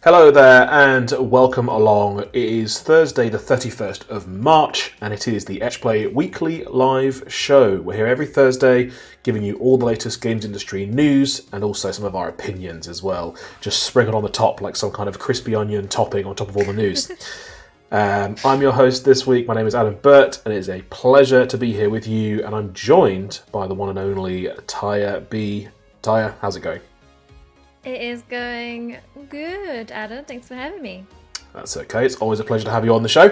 Hello there and welcome along. It is Thursday the 31st of March and it is the Etch Play weekly live show. We're here every Thursday giving you all the latest games industry news and also some of our opinions as well. Just sprinkled on the top like some kind of crispy onion topping on top of all the news. I'm your host this week. My name is Adam Burt and it is a pleasure to be here with you, and I'm joined by the one and only Taya B. Taya, how's it going? It is going good, Adam. Thanks for having me. That's okay. It's always a pleasure to have you on the show.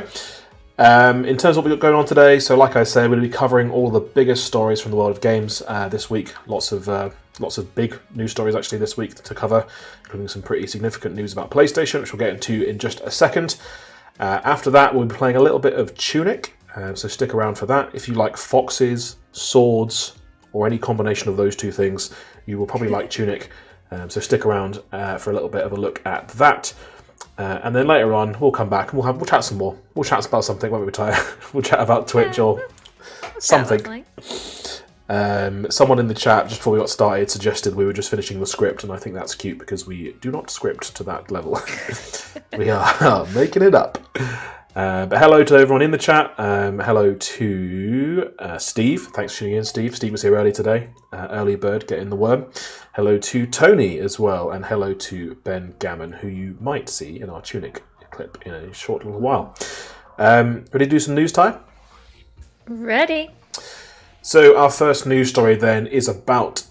In terms of what we've got going on today, so like I said, we're going to be covering all the biggest stories from the world of games this week. Lots of big news stories actually this week to cover, including some pretty significant news about PlayStation, which we'll get into in just a second. After that, we'll be playing a little bit of Tunic, so stick around for that. If you like foxes, swords, or any combination of those two things, you will probably like Tunic. So stick around for a little bit of a look at that. And then later on, we'll come back and we'll chat some more. We'll chat about something when we retire. We'll chat about Twitch or something. Someone in the chat, just before we got started, suggested we were just finishing the script, and I think that's cute because we do not script to that level. We are making it up. But hello to everyone in the chat. Hello to Steve. Thanks for tuning in, Steve. Steve was here early today. Early bird getting the worm. Hello to Tony as well. And hello to Ben Gammon, who you might see in our Tunic clip in a short little while. Ready to do some news time? Ready. So our first news story then is about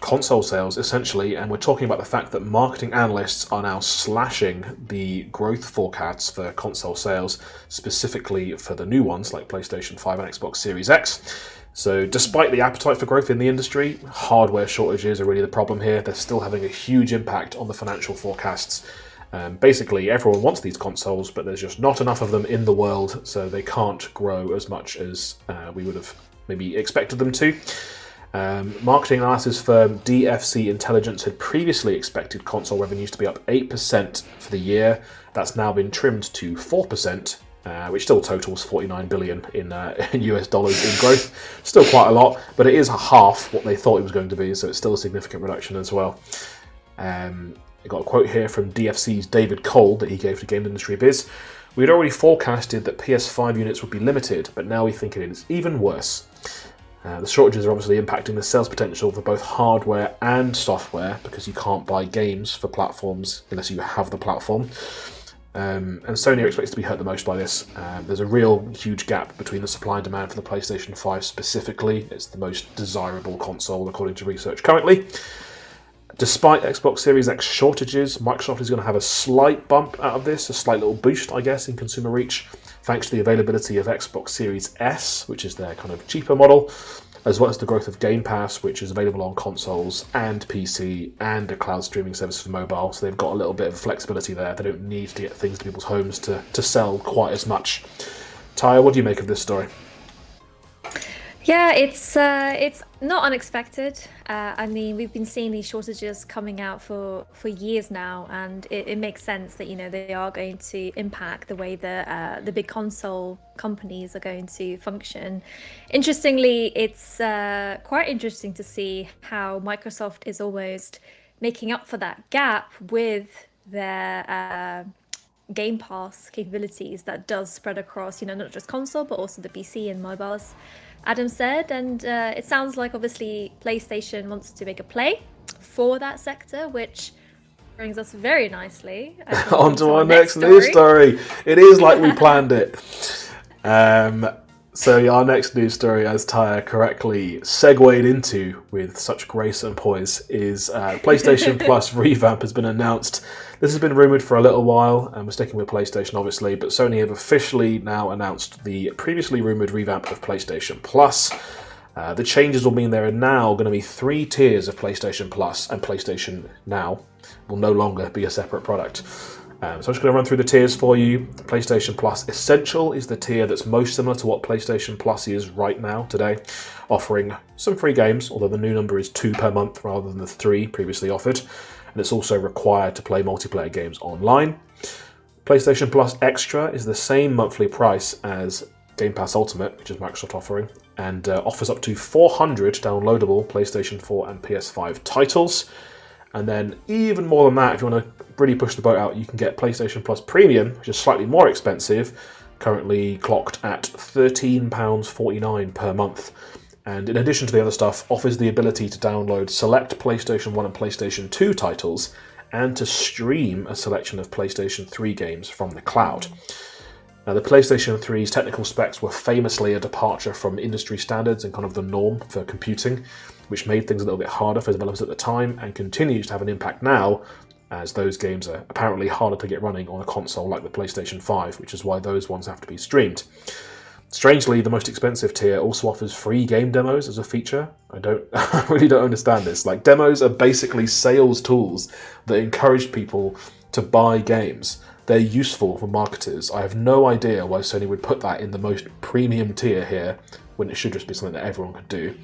console sales, essentially, and we're talking about the fact that marketing analysts are now slashing the growth forecasts for console sales, specifically for the new ones like PlayStation 5 and Xbox Series X. So despite the appetite for growth in the industry, hardware shortages are really the problem here. They're still having a huge impact on the financial forecasts. Basically, everyone wants these consoles, but there's just not enough of them in the world, so they can't grow as much as we would have maybe expected them to. Marketing analysis firm DFC Intelligence had previously expected console revenues to be up 8% for the year. That's now been trimmed to 4%, which still totals $49 billion in US dollars in growth. Still quite a lot, but it is half what they thought it was going to be, so it's still a significant reduction as well. I got a quote here from DFC's David Cole that he gave to Game Industry Biz. We had already forecasted that PS5 units would be limited, but now we think it is even worse. The shortages are obviously impacting the sales potential for both hardware and software, because you can't buy games for platforms unless you have the platform. And Sony are expected to be hurt the most by this. There's a real huge gap between the supply and demand for the PlayStation 5 specifically. It's the most desirable console according to research currently. Despite Xbox Series X shortages, Microsoft is going to have a slight bump out of this, a slight little boost, I guess, in consumer reach, thanks to the availability of Xbox Series S, which is their kind of cheaper model, as well as the growth of Game Pass, which is available on consoles and PC and a cloud streaming service for mobile. So they've got a little bit of flexibility there. They don't need to get things to people's homes to sell quite as much. Taya, what do you make of this story? Yeah, it's not unexpected. I mean, we've been seeing these shortages coming out for years now, and it makes sense that they are going to impact the way that the big console companies are going to function. Interestingly, it's quite interesting to see how Microsoft is almost making up for that gap with their Game Pass capabilities that does spread across, not just console but also the PC and mobiles. Adam said, and it sounds like obviously PlayStation wants to make a play for that sector, which brings us very nicely on to our next news story. It is like we planned it. So our next news story, as Taya correctly segued into with such grace and poise, is PlayStation Plus revamp has been announced. This has been rumoured for a little while, and we're sticking with PlayStation obviously, but Sony have officially now announced the previously rumoured revamp of PlayStation Plus. The changes will mean there are now going to be 3 tiers of PlayStation Plus, and PlayStation Now will no longer be a separate product. So I'm just going to run through the tiers for you. PlayStation Plus Essential is the tier that's most similar to what PlayStation Plus is right now, today, offering some free games, although the new number is 2 per month rather than the 3 previously offered. And it's also required to play multiplayer games online. PlayStation Plus Extra is the same monthly price as Game Pass Ultimate, which is Microsoft offering, and offers up to 400 downloadable PlayStation 4 and PS5 titles. And then even more than that, if you want to really push the boat out, you can get PlayStation Plus Premium, which is slightly more expensive, currently clocked at £13.49 per month. And in addition to the other stuff, offers the ability to download select PlayStation 1 and PlayStation 2 titles and to stream a selection of PlayStation 3 games from the cloud. Now, the PlayStation 3's technical specs were famously a departure from industry standards and kind of the norm for computing, which made things a little bit harder for developers at the time and continues to have an impact now, as those games are apparently harder to get running on a console like the PlayStation 5, which is why those ones have to be streamed. Strangely, the most expensive tier also offers free game demos as a feature. I really don't understand this. Like, demos are basically sales tools that encourage people to buy games. They're useful for marketers. I have no idea why Sony would put that in the most premium tier here when it should just be something that everyone could do.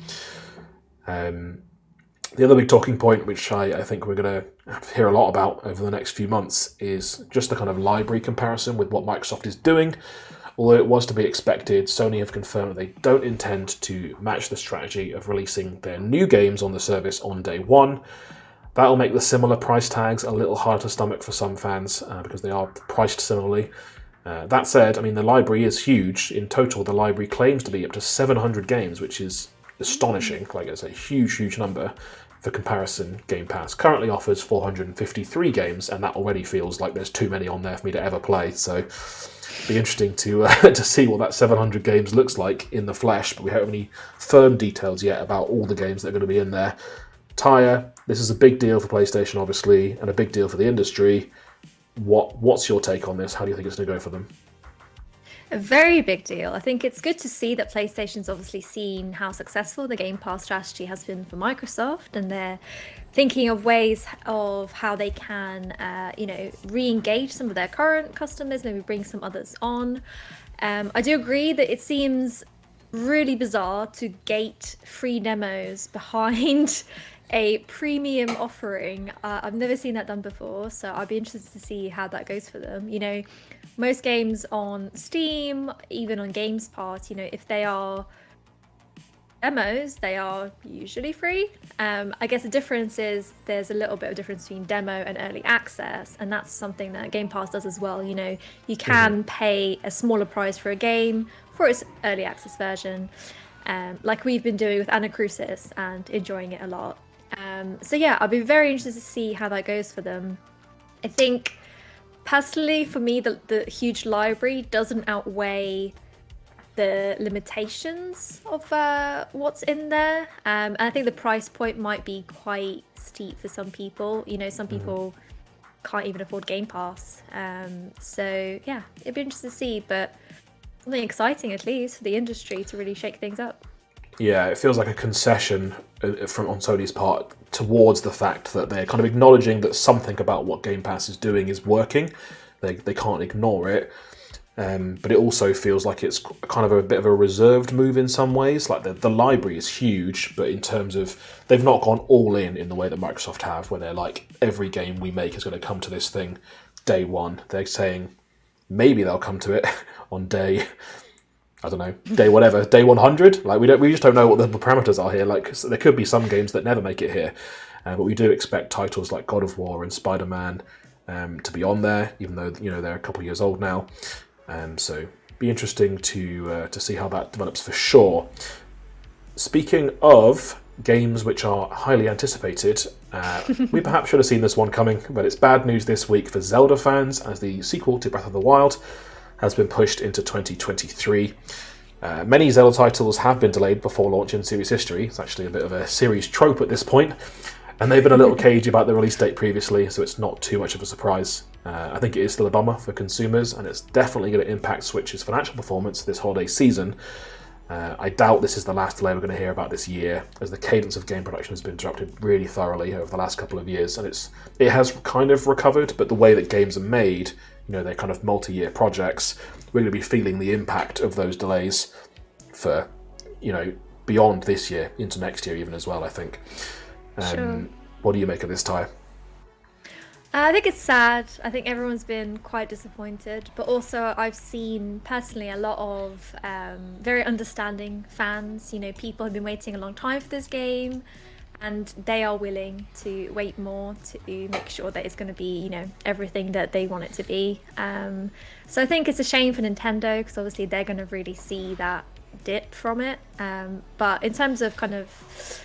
The other big talking point, which I think we're going to hear a lot about over the next few months, is just the kind of library comparison with what Microsoft is doing. Although it was to be expected, Sony have confirmed that they don't intend to match the strategy of releasing their new games on the service on day one. That'll make the similar price tags a little harder to stomach for some fans because they are priced similarly. That said, I mean, the library is huge. In total, the library claims to be up to 700 games, which is astonishing. Like, it's a huge, huge number. For comparison, Game Pass currently offers 453 games, and that already feels like there's too many on there for me to ever play. So, it'll be interesting to see what that 700 games looks like in the flesh. But we don't have any firm details yet about all the games that are going to be in there. Taya, this is a big deal for PlayStation, obviously, and a big deal for the industry. What's your take on this? How do you think it's going to go for them? A very big deal. I think it's good to see that PlayStation's obviously seen how successful the Game Pass strategy has been for Microsoft, and they're thinking of ways of how they can, re-engage some of their current customers, maybe bring some others on. I do agree that it seems really bizarre to gate free demos behind a premium offering. I've never seen that done before, so I'd be interested to see how that goes for them. Most games on Steam, even on Games Pass, if they are demos, they are usually free. I guess the difference is there's a little bit of difference between demo and early access, and that's something that Game Pass does as well. You can pay a smaller price for a game for its early access version, like we've been doing with Anacrusis and enjoying it a lot. So yeah, I'll be very interested to see how that goes for them. I think personally, for me, the huge library doesn't outweigh the limitations of what's in there. And I think the price point might be quite steep for some people. Some people can't even afford Game Pass. So yeah, it'd be interesting to see, but something exciting at least for the industry to really shake things up. Yeah, it feels like a concession on Sony's part towards the fact that they're kind of acknowledging that something about what Game Pass is doing is working. They can't ignore it. But it also feels like it's kind of a bit of a reserved move in some ways. Like the library is huge, but in terms of they've not gone all in the way that Microsoft have, where they're like, every game we make is going to come to this thing day one. They're saying maybe they'll come to it on day, I don't know, day whatever, day 100. Like we just don't know what the parameters are here. Like, so there could be some games that never make it here, but we do expect titles like God of War and Spider-Man to be on there, even though they're a couple of years old now. So be interesting to see how that develops for sure. Speaking of games which are highly anticipated, we perhaps should have seen this one coming, but it's bad news this week for Zelda fans, as the sequel to Breath of the Wild has been pushed into 2023. Many Zelda titles have been delayed before launch in series history. It's actually a bit of a series trope at this point, and they've been a little cagey about the release date previously, so it's not too much of a surprise. I think it is still a bummer for consumers, and it's definitely going to impact Switch's financial performance this holiday season. I doubt this is the last delay we're going to hear about this year, as the cadence of game production has been disrupted really thoroughly over the last couple of years, and it has kind of recovered, but the way that games are made, they're kind of multi-year projects, we're going to be feeling the impact of those delays for, beyond this year, into next year even as well, I think. Sure. What do you make of this, Ty? I think it's sad. I think everyone's been quite disappointed, but also I've seen personally a lot of very understanding fans. People have been waiting a long time for this game, and they are willing to wait more to make sure that it's going to be, everything that they want it to be. So I think it's a shame for Nintendo because obviously they're going to really see that dip from it. But in terms of kind of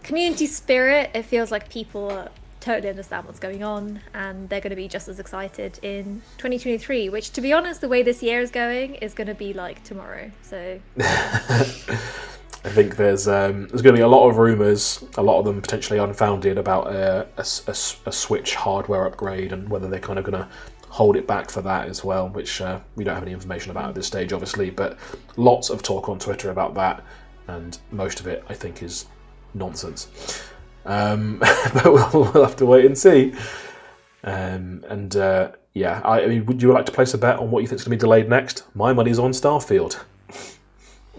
community spirit, it feels like people totally understand what's going on and they're going to be just as excited in 2023, which, to be honest, the way this year is going to be like tomorrow. So I think there's going to be a lot of rumours, a lot of them potentially unfounded, about a Switch hardware upgrade and whether they're kind of going to hold it back for that as well, which we don't have any information about at this stage, obviously, but lots of talk on Twitter about that, and most of it, I think, is nonsense. But we'll have to wait and see. I mean, would you like to place a bet on what you think is going to be delayed next? My money's on Starfield.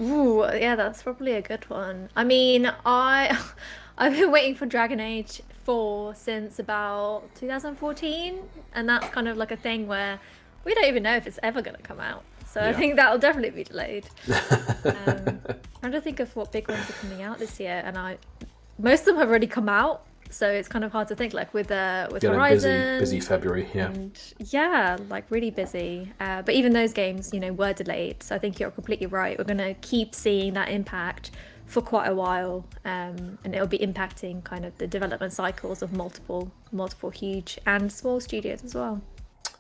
Ooh, yeah, that's probably a good one. I mean, I've been waiting for Dragon Age 4 since about 2014, and that's kind of like a thing where we don't even know if it's ever going to come out. So I think that'll definitely be delayed. Trying to think of what big ones are coming out this year, and most of them have already come out, so it's kind of hard to think. Like with Horizon, busy February, like really busy. But even those games, were delayed. So I think you're completely right. We're gonna keep seeing that impact for quite a while, and it'll be impacting kind of the development cycles of multiple huge and small studios as well.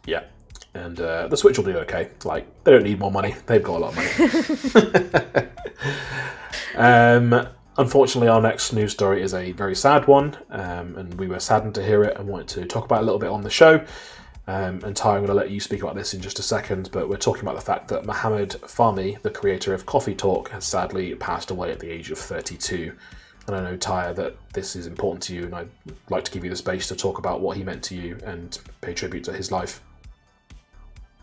Yeah. And the Switch will do okay. Like, they don't need more money. They've got a lot of money. Unfortunately, our next news story is a very sad one, and we were saddened to hear it and wanted to talk about it a little bit on the show. And Taya, I'm going to let you speak about this in just a second, but we're talking about the fact that Mohammad Fahmi, the creator of Coffee Talk, has sadly passed away at the age of 32. And I know, Taya, that this is important to you, and I'd like to give you the space to talk about what he meant to you and pay tribute to his life.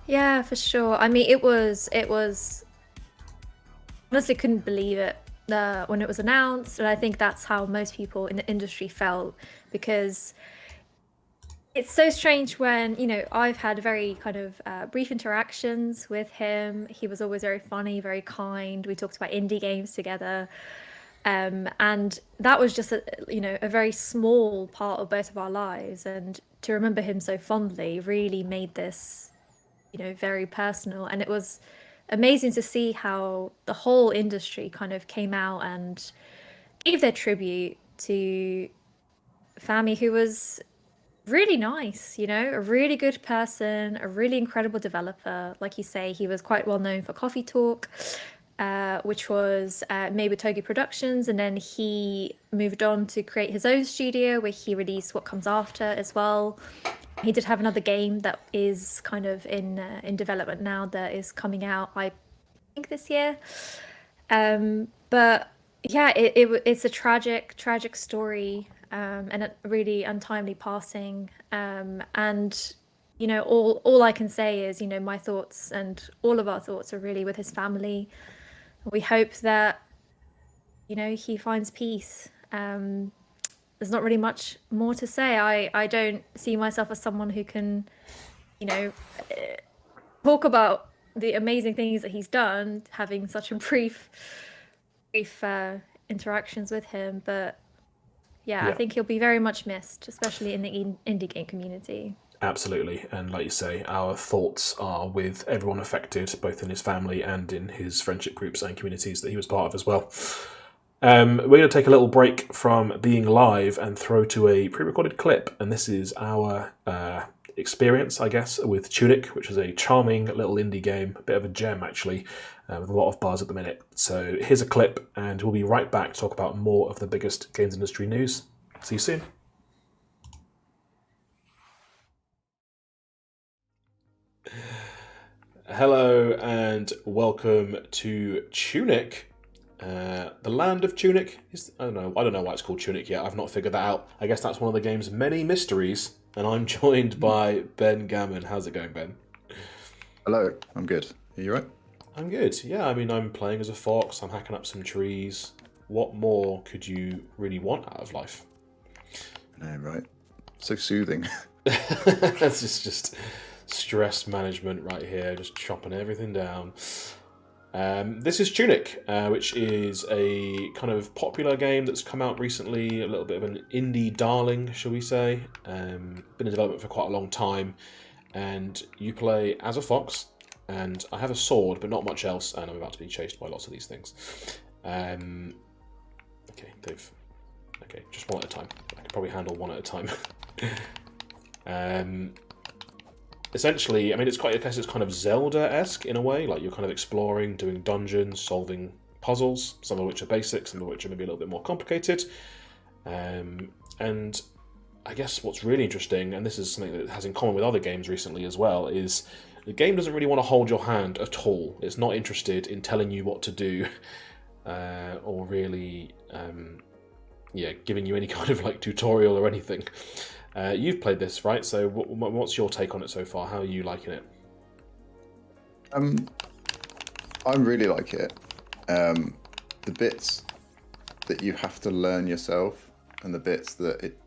Yeah, for sure. I mean, it was honestly couldn't believe it when it was announced, and I think that's how most people in the industry felt, because it's so strange when, I've had very kind of brief interactions with him. He was always very funny, very kind. We talked about indie games together. And that was just a very small part of both of our lives, and to remember him so fondly really made this very personal. And it was amazing to see how the whole industry kind of came out and gave their tribute to Fahmi, who was really nice, a really good person, a really incredible developer. Like you say, he was quite well known for Coffee Talk, which was made with Togi Productions, and then he moved on to create his own studio where he released What Comes After as well. He did have another game that is kind of in development now that is coming out, I think, this year. But yeah, it's a tragic story, and a really untimely passing. And all I can say is, my thoughts and all of our thoughts are really with his family. We hope that he finds peace. There's not really much more to say. I don't see myself as someone who can, talk about the amazing things that he's done, having such a brief interactions with him. But yeah, I think he'll be very much missed, especially in the indie game community. Absolutely, and like you say, our thoughts are with everyone affected, both in his family and in his friendship groups and communities that he was part of as well. We're going to take a little break from being live and throw to a pre-recorded clip, and this is our experience, I guess, with Tunic, which is a charming little indie game, a bit of a gem actually, with a lot of buzz at the minute. So here's a clip, and we'll be right back to talk about more of the biggest games industry news. See you soon. Hello and welcome to Tunic. The land of Tunic I don't know why it's called Tunic yet. I've not figured that out. I guess that's one of the game's many mysteries, and I'm joined by Ben Gammon. How's it going, Ben? Hello, I'm good. Are you right? I'm good. Yeah, I mean, I'm playing as a fox. I'm hacking up some trees. What more could you really want out of life? I know, right? So soothing. That's just stress management right here, just chopping everything down. This is Tunic, which is a kind of popular game that's come out recently, a little bit of an indie darling, shall we say. Been in development for quite a long time, and you play as a fox, and I have a sword, but not much else, and I'm about to be chased by lots of these things. Okay, just one at a time. I can probably handle one at a time. Essentially, I mean, I guess it's kind of Zelda-esque in a way. Like, you're kind of exploring, doing dungeons, solving puzzles, some of which are basic, some of which are maybe a little bit more complicated. And I guess what's really interesting, and this is something that it has in common with other games recently as well, is the game doesn't really want to hold your hand at all. It's not interested in telling you what to do, or really, giving you any kind of like tutorial or anything. You've played this, right? So what's your take on it so far? How are you liking it? I really like it. The bits that you have to learn yourself and the bits that it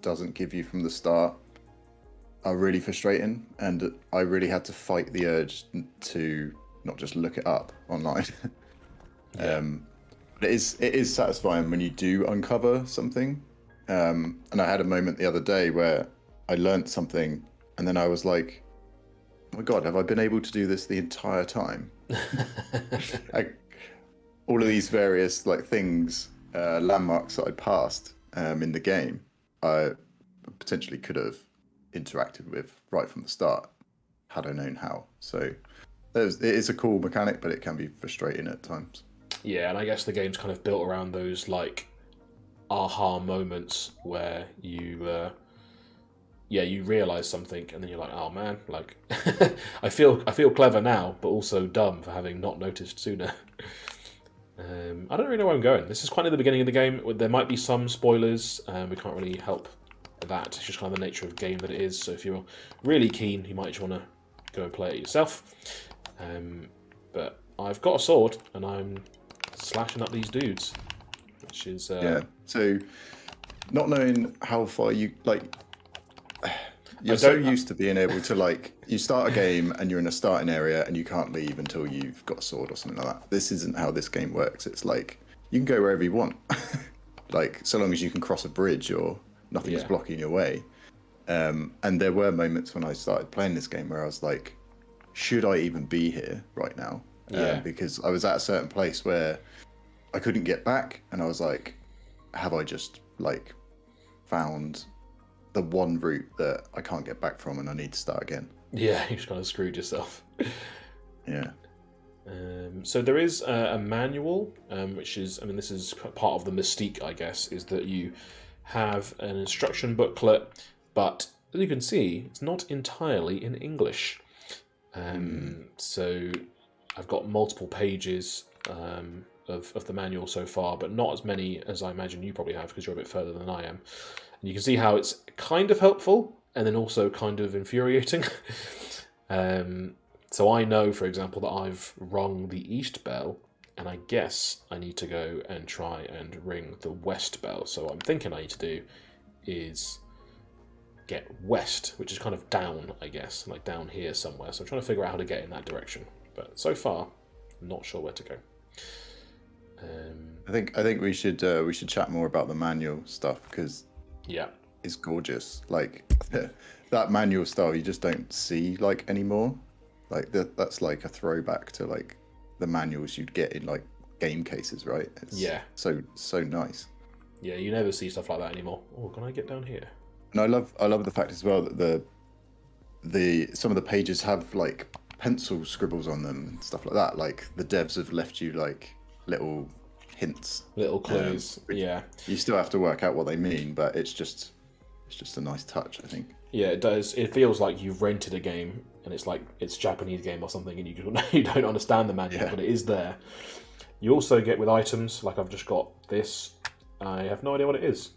doesn't give you from the start are really frustrating, and I really had to fight the urge to not just look it up online. Yeah. But it is satisfying when you do uncover something. And I had a moment the other day where I learnt something, and then I was like, "Oh my god, have I been able to do this the entire time?" All of these various like things, landmarks that I'd passed in the game, I potentially could have interacted with right from the start had I known how. So it is a cool mechanic, but it can be frustrating at times. Yeah, and I guess the game's kind of built around those like aha moments where you realize something and then you're like, oh man, like I feel clever now, but also dumb for having not noticed sooner. I don't really know where I'm going. This is quite near the beginning of the game. There might be some spoilers. We can't really help that. It's just kind of the nature of the game that it is. So if you're really keen, you might just want to go and play it yourself. But I've got a sword and I'm slashing up these dudes, which is So not knowing how far you like, you're so used to being able to like, you start a game and you're in a starting area and you can't leave until you've got a sword or something like that. This isn't how this game works. It's like you can go wherever you want, like so long as you can cross a bridge or nothing is blocking your way. And there were moments when I started playing this game where I was like, should I even be here right now? Because I was at a certain place where I couldn't get back, and I was like, have I just like found the one route that I can't get back from and I need to start again? Yeah, you just kind of screwed yourself. Yeah. So there is a manual, which is, I mean, this is part of the mystique, I guess, is that you have an instruction booklet, but as you can see, it's not entirely in English. So I've got multiple pages of the manual so far, but not as many as I imagine you probably have because you're a bit further than I am. And you can see how it's kind of helpful and then also kind of infuriating. So I know, for example, that I've rung the east bell, and I guess I need to go and try and ring the west bell. So what I'm thinking I need to do is get west, which is kind of down, I guess, like down here somewhere. So I'm trying to figure out how to get in that direction. But so far, I'm not sure where to go. I think we should chat more about the manual stuff because it's gorgeous. Like that manual style you just don't see like anymore. Like that's like a throwback to like the manuals you'd get in like game cases, right? It's so nice. Yeah, you never see stuff like that anymore. Oh, can I get down here? And I love the fact as well that the some of the pages have like pencil scribbles on them and stuff like that. Like the devs have left you like little hints, little clues. You still have to work out what they mean, but it's just a nice touch, I think. Yeah, it does. It feels like you've rented a game and it's like it's a Japanese game or something, and you don't understand the manual, but it is there. You also get with items, like I've just got this. I have no idea what it is,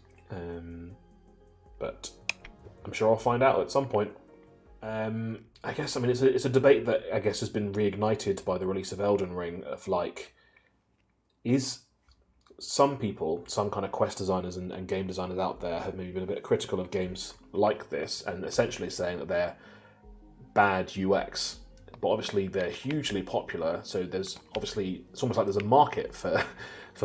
but I'm sure I'll find out at some point. I guess, I mean, it's a debate that I guess has been reignited by the release of Elden Ring, of like, is some people, some kind of quest designers and game designers out there have maybe been a bit critical of games like this and essentially saying that they're bad UX but obviously they're hugely popular. So it's almost like there's a market for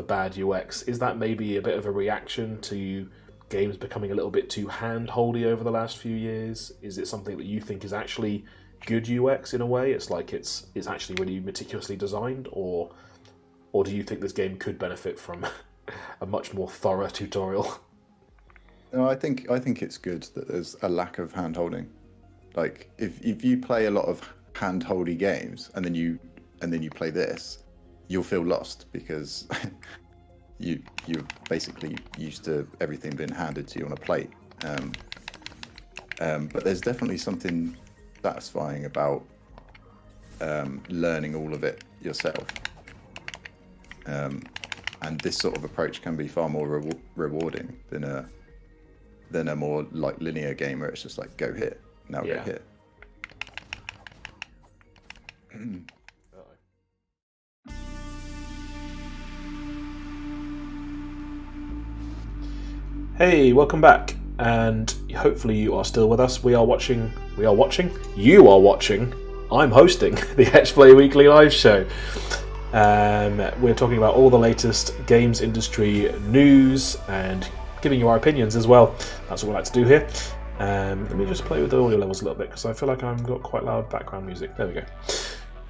bad UX. Is that maybe a bit of a reaction to games becoming a little bit too hand-holdy over the last few years? Is it something that you think is actually good UX in a way? It's like it's actually really meticulously designed, or do you think this game could benefit from a much more thorough tutorial? No, I think it's good that there's a lack of hand-holding. Like if you play a lot of hand-holdy games and then you play this, you'll feel lost because you're basically used to everything being handed to you on a plate. But there's definitely something satisfying about learning all of it yourself. And this sort of approach can be far more rewarding than a more like linear game where it's just like go here, now go here. Hey, welcome back, and hopefully you are still with us. You are watching. I'm hosting the Etch Play Weekly live show. We're talking about all the latest games industry news and giving you our opinions as well. That's what we like to do here. Let me just play with the audio levels a little bit because I feel like I've got quite loud background music. There we go.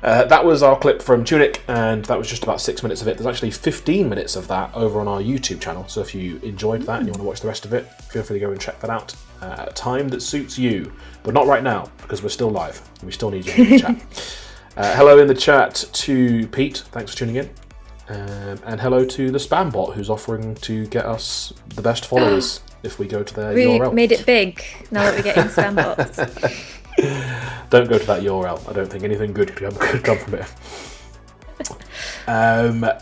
That was our clip from Tunic, and that was just about 6 minutes of it. There's actually 15 minutes of that over on our YouTube channel, so if you enjoyed that and you want to watch the rest of it, feel free to go and check that out at a time that suits you. But not right now, because we're still live, and we still need you in the chat. Hello in the chat to Pete, thanks for tuning in. And hello to the spam bot, who's offering to get us the best followers if we go to their URL. We made it big, now that we're getting spam bots. Don't go to that URL. I don't think anything good could come from it.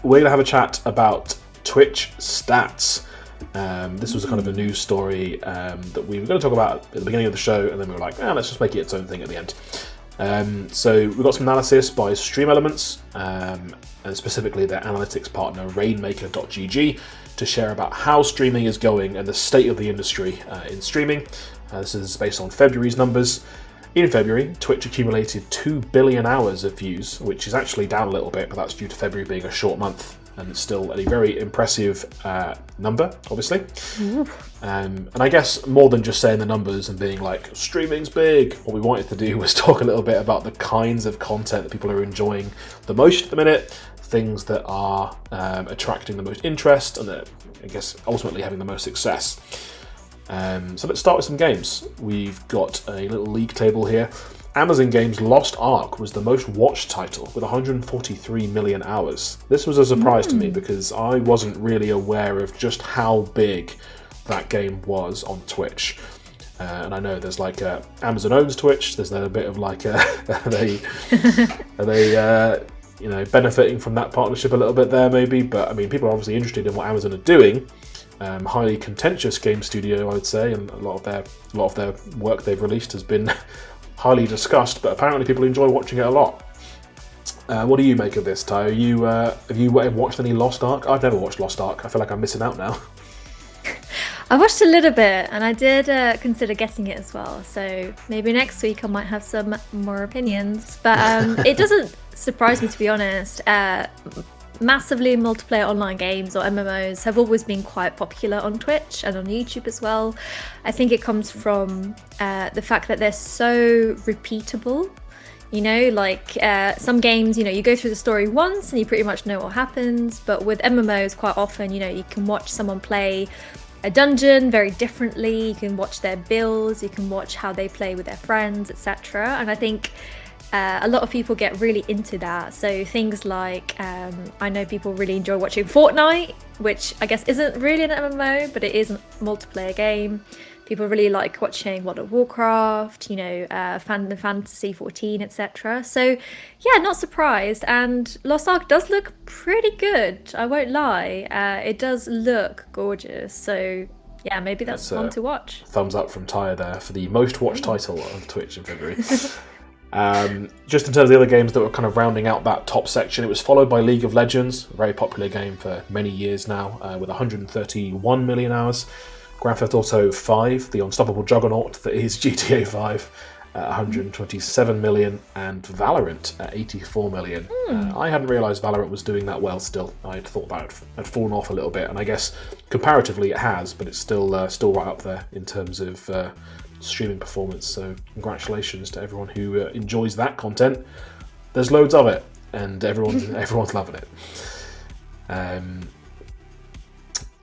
We're going to have a chat about Twitch stats. This was a kind of a news story that we were going to talk about at the beginning of the show, and then we were like, let's just make it its own thing at the end. So we've got some analysis by Stream Elements, and specifically their analytics partner, Rainmaker.gg, to share about how streaming is going and the state of the industry in streaming. This is based on February's numbers. In February, Twitch accumulated 2 billion hours of views, which is actually down a little bit, but that's due to February being a short month, and it's still a very impressive number, obviously. And I guess more than just saying the numbers and being like, streaming's big, what we wanted to do was talk a little bit about the kinds of content that people are enjoying the most at the minute, things that are attracting the most interest, and I guess ultimately having the most success. So let's start with some games. We've got a little league table here. Amazon Games' Lost Ark was the most watched title with 143 million hours. This was a surprise to me because I wasn't really aware of just how big that game was on Twitch. And I know there's like Amazon owns Twitch. There's a bit of like are they benefiting from that partnership a little bit there maybe. But I mean, people are obviously interested in what Amazon are doing. Highly contentious game studio, I would say, and a lot of their work they've released has been highly discussed. But apparently, people enjoy watching it a lot. What do you make of this, Ty? Have you watched any Lost Ark? I've never watched Lost Ark. I feel like I'm missing out now. I watched a little bit, and I did consider getting it as well. So maybe next week I might have some more opinions. But it doesn't surprise me, to be honest. Massively multiplayer online games or MMOs have always been quite popular on Twitch and on YouTube as well. I think it comes from the fact that they're so repeatable. Some games, you go through the story once and you pretty much know what happens. But with MMOs, quite often, you can watch someone play a dungeon very differently. You can watch their builds, you can watch how they play with their friends, etc. And I think a lot of people get really into that. So things like, I know people really enjoy watching Fortnite, which I guess isn't really an MMO, but it is a multiplayer game. People really like watching World of Warcraft, Final Fantasy 14, etc. So yeah, not surprised. And Lost Ark does look pretty good, I won't lie. It does look gorgeous. So yeah, maybe that's one to watch. Thumbs up from Taya there for the most watched title on Twitch in February. Just in terms of the other games that were kind of rounding out that top section, it was followed by League of Legends, a very popular game for many years now, with 131 million hours. Grand Theft Auto 5, the unstoppable juggernaut that is GTA 5, at 127 million and Valorant at 84 million. I hadn't realised Valorant was doing that well still. I thought that had fallen off a little bit, and I guess comparatively it has, but it's still right up there in terms of streaming performance. So congratulations to everyone who enjoys that content. There's loads of it, and everyone's loving it.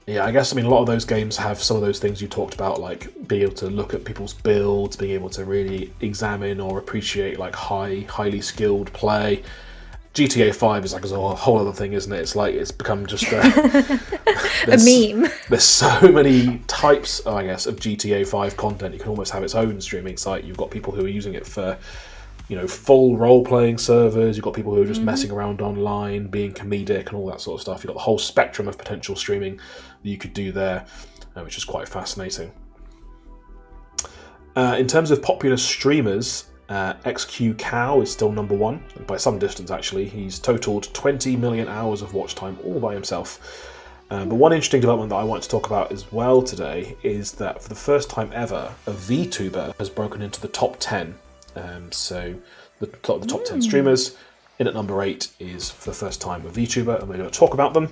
Yeah, I guess, I mean, a lot of those games have some of those things you talked about, like being able to look at people's builds, being able to really examine or appreciate like highly skilled play. GTA 5 is like a whole other thing, isn't it? It's like it's become just a meme. There's so many types, I guess, of GTA 5 content. You can almost have its own streaming site. You've got people who are using it for, you know, full role-playing servers. You've got people who are just messing around online, being comedic and all that sort of stuff. You've got the whole spectrum of potential streaming that you could do there, which is quite fascinating. In terms of popular streamers, XQ Cow is still number one, by some distance actually. He's totaled 20 million hours of watch time all by himself. But one interesting development that I want to talk about as well today is that for the first time ever, a VTuber has broken into the top 10. So the top 10 streamers, in at number 8 is for the first time a VTuber, and we're going to talk about them.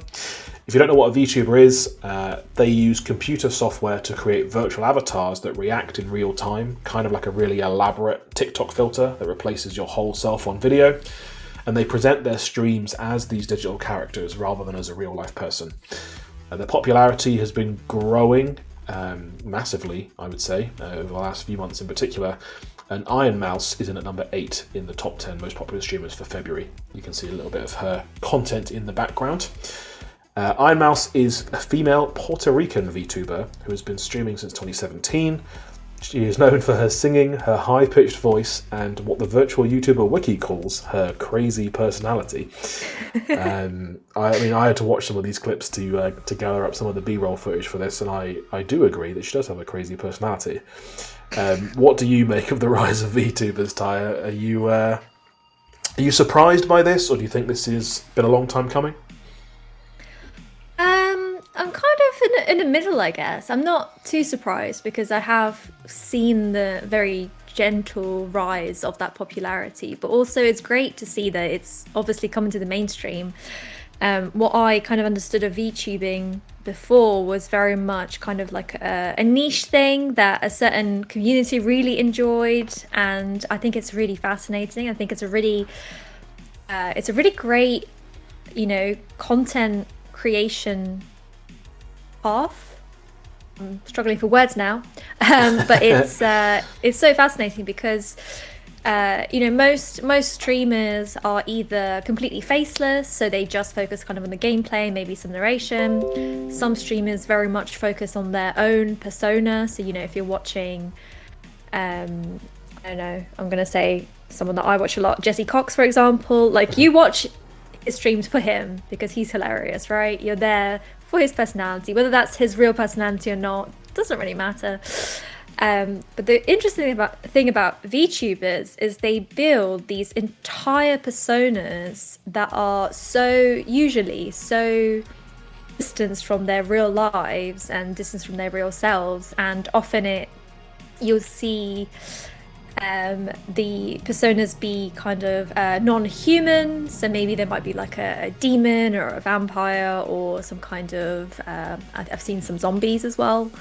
If you don't know what a VTuber is, they use computer software to create virtual avatars that react in real time, kind of like a really elaborate TikTok filter that replaces your whole self on video. And they present their streams as these digital characters rather than as a real life person. Their popularity has been growing massively, I would say, over the last few months in particular. And Iron Mouse is in at number 8 in the top 10 most popular streamers for February. You can see a little bit of her content in the background. Iron Mouse is a female Puerto Rican VTuber who has been streaming since 2017. She is known for her singing, her high-pitched voice, and what the virtual YouTuber wiki calls her crazy personality. I mean, I had to watch some of these clips to gather up some of the B-roll footage for this, and I do agree that she does have a crazy personality. What do you make of the rise of VTubers, Taya? Are you surprised by this, or do you think this has been a long time coming? I'm kind of in the middle, I guess. I'm not too surprised because I have seen the very gentle rise of that popularity, but also it's great to see that it's obviously coming to the mainstream. What I kind of understood of VTubing before was very much kind of like a niche thing that a certain community really enjoyed, and I think it's really fascinating. I think it's a really great, you know, content creation path. I'm struggling for words now, but it's so fascinating because you know, most streamers are either completely faceless, so they just focus kind of on the gameplay, maybe some narration. Some streamers very much focus on their own persona. So, you know, if you're watching, I don't know, I'm gonna say someone that I watch a lot, Jesse Cox, for example. Like, you watch his streams for him because he's hilarious, right? You're there for his personality, whether that's his real personality or not, doesn't really matter. But the interesting thing about VTubers is they build these entire personas that are usually so distanced from their real lives and distanced from their real selves, and often you'll see the personas be kind of non-human. So maybe there might be like a demon or a vampire or some kind of I've seen some zombies as well.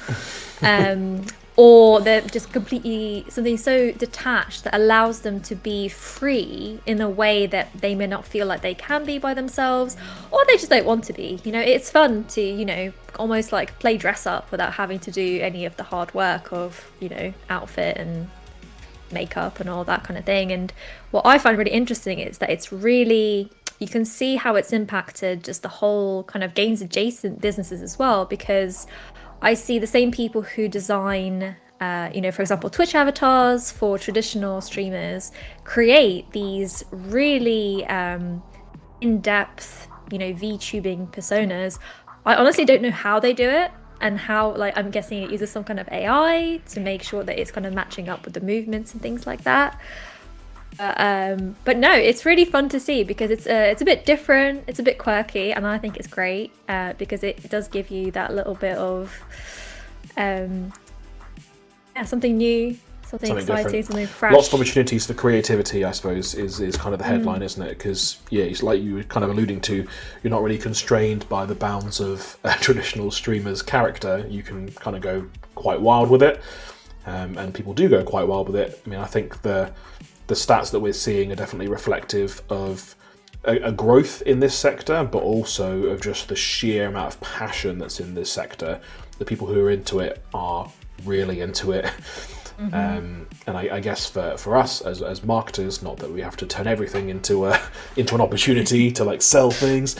Or they're just completely something so detached that allows them to be free in a way that they may not feel like they can be by themselves, or they just don't want to be. You know, it's fun to, you know, almost like play dress up without having to do any of the hard work of, you know, outfit and makeup and all that kind of thing. And what I find really interesting is that it's really, you can see how it's impacted just the whole kind of games adjacent businesses as well, because I see the same people who design, you know, for example, Twitch avatars for traditional streamers create these really in-depth, you know, VTubing personas. I honestly don't know how they do it, and how, like, I'm guessing it uses some kind of AI to make sure that it's kind of matching up with the movements and things like that. But no, it's really fun to see because it's a bit different, it's a bit quirky, and I think it's great because it does give you that little bit of something new, Something exciting, different. something fresh. Lots of opportunities for creativity, I suppose, is kind of the headline, isn't it? Because, yeah, it's like you were kind of alluding to, you're not really constrained by the bounds of a traditional streamer's character. You can kind of go quite wild with it, and people do go quite wild with it. I mean, I think the stats that we're seeing are definitely reflective of a growth in this sector, but also of just the sheer amount of passion that's in this sector. The people who are into it are really into it. And I guess for us as marketers, not that we have to turn everything into an opportunity to like sell things,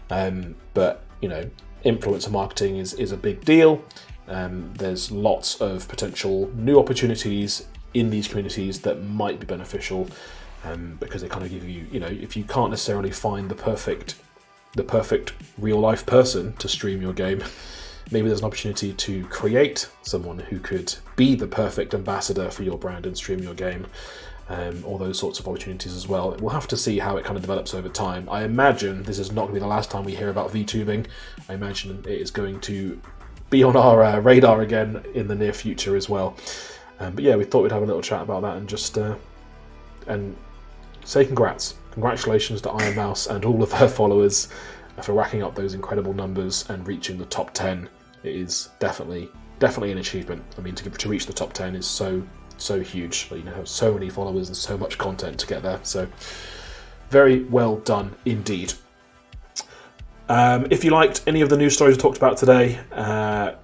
but you know, influencer marketing is a big deal. There's lots of potential new opportunities in these communities that might be beneficial, because they kind of give you, you know, if you can't necessarily find the perfect real life person to stream your game, maybe there's an opportunity to create someone who could be the perfect ambassador for your brand and stream your game. All those sorts of opportunities as well. We'll have to see how it kind of develops over time. I imagine this is not going to be the last time we hear about VTubing. I imagine it is going to be on our radar again in the near future as well. But yeah, we thought we'd have a little chat about that and just and say congratulations to Iron Mouse and all of her followers for racking up those incredible numbers and reaching the top 10. It is definitely an achievement. I mean, to reach the top 10 is so huge. You know, have so many followers and so much content to get there. So very well done indeed. If you liked any of the news stories we talked about today,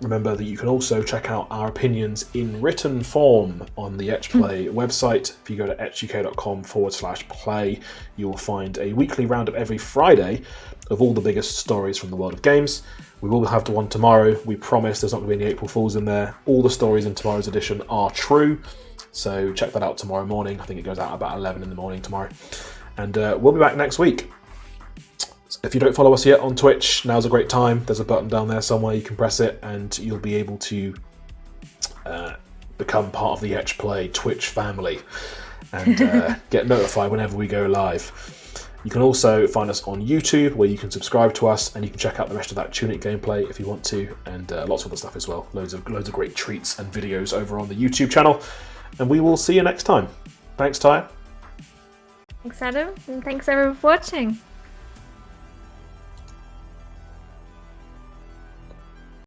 remember that you can also check out our opinions in written form on the Etch Play website. If you go to etchuk.com/play, you will find a weekly roundup every Friday of all the biggest stories from the world of games. We will have one tomorrow. We promise there's not going to be any April Fools in there. All the stories in tomorrow's edition are true, so check that out tomorrow morning. I think it goes out about 11 in the morning tomorrow. And we'll be back next week. If you don't follow us yet on Twitch, now's a great time. There's a button down there somewhere, you can press it and you'll be able to become part of the Etch Play Twitch family and get notified whenever we go live. You can also find us on YouTube, where you can subscribe to us and you can check out the rest of that Tunic gameplay if you want to, and lots of other stuff as well. Loads of great treats and videos over on the YouTube channel. And we will see you next time. Thanks, Taya. Thanks, Adam, and thanks everyone for watching.